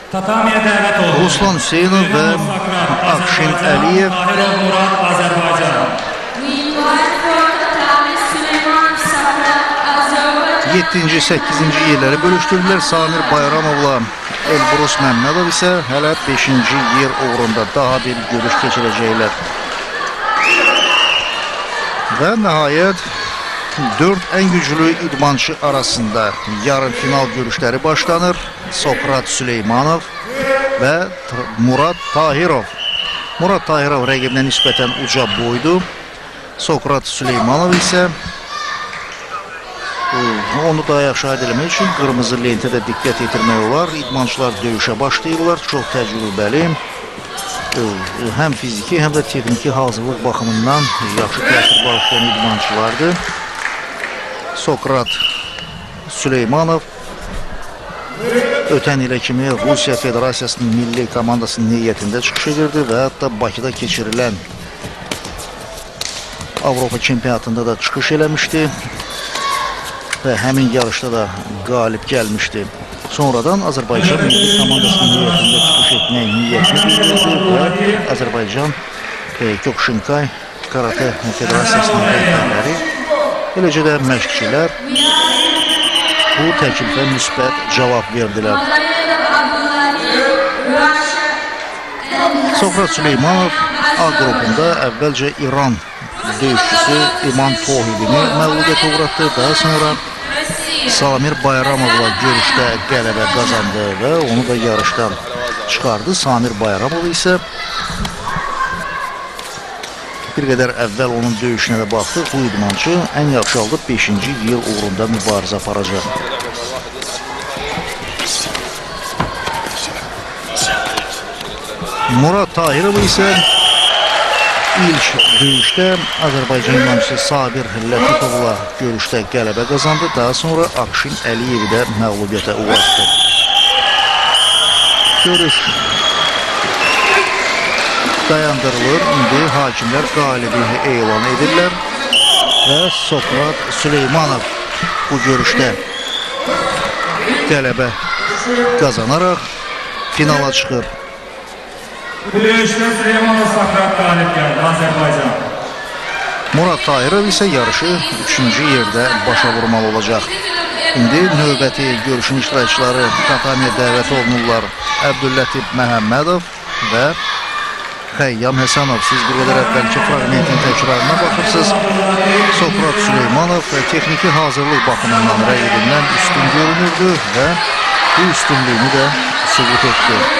Tatamiyə dəvət olunur. Ruslan Hüseynov və Akşin Əliyev. Tahirov Murad, Azərbaycan. 7-ci, 8-ci yerləri bölüşdürdülər. Samir Bayramovla Elbrus Məmmədov isə hələ 5-ci yer uğrunda daha bir görüş keçirəcəklər. Və nəhayət 4 ən güclü idmançı arasında yarım final görüşləri başlanır. Sokrat Süleymanov və Murad Tahirov. Murad Tahirov rəqibinə nisbətən uca boydu. Sokrat Süleymanov isə onu daha yaxşı aid eləmək üçün qırmızı lentədə diqqət yetirmək olar. İdmançılar döyüşə başlayırlar. Çox təcrübəli, həm fiziki, həm də texniki hazırlıq baxımından yaxşı təsir bağışlayan idmançılardır. Sokrat Süleymanov ötən ilə kimi Rusiya Federasiyasının milli komandasının heyətində çıxış edirdi və hətta Bakıda keçirilən Avropa çempionatında da çıxış eləmişdi və həmin yarışda da qalib gəlmişdi. Sonradan Azərbaycan milli komandasının heyətində çıxış etmək niyyətini bildirdi və Azərbaycan Kyokushinkai Karate Federasiyasının rəhbərləri, eləcə də məşqçilər bu təklifə müsbət cavab verdilər. Sokrat Süleymanov A qrupunda əvvəlcə İran döyüşçüsü İman Tohidini məğlubiyyətə uğratdı. Daha sonra Samir Bayramovla görüşdə qələbə qazandı və onu da yarışdan çıxardı. Samir Bayramov isə bir qədər əvvəl onun döyüşünə də baxdıq. Bu idmançı ən yaxşı halda 5-ci yıl uğrunda mübarizə aparacaq. Murad Tahirov isə ilk döyüşdə Azərbaycan idmançısı Sabir Lətifovla görüşdə qələbə qazandı. Daha sonra Akşin Əliyevi də məğlubiyyətə uğratdı. Görüş dayandırılır. İndi hakimlər qalibi elan edirlər və Sokrat Süleymanov bu görüşdə qələbə qazanaraq finala çıxır. Bu döyüşdə Süleymanov Sokrat qalib gəldi, Azərbaycan. Murad Tahirov isə yarışı 3-cü yerdə başa vurmalı olacaq. İndi növbəti görüşün iştirakçıları tatamiyə dəvət olunurlar. Əbdüllətif Məhəmmədov və Xəyyam Həsənov. Siz bir qədər əvvəlki fragmentin təkrarına baxırsınız. Sokrat Süleymanov texniki hazırlıq baxımından rəqibindən üstün görünürdü və bu üstünlüyünü də sübut etdi.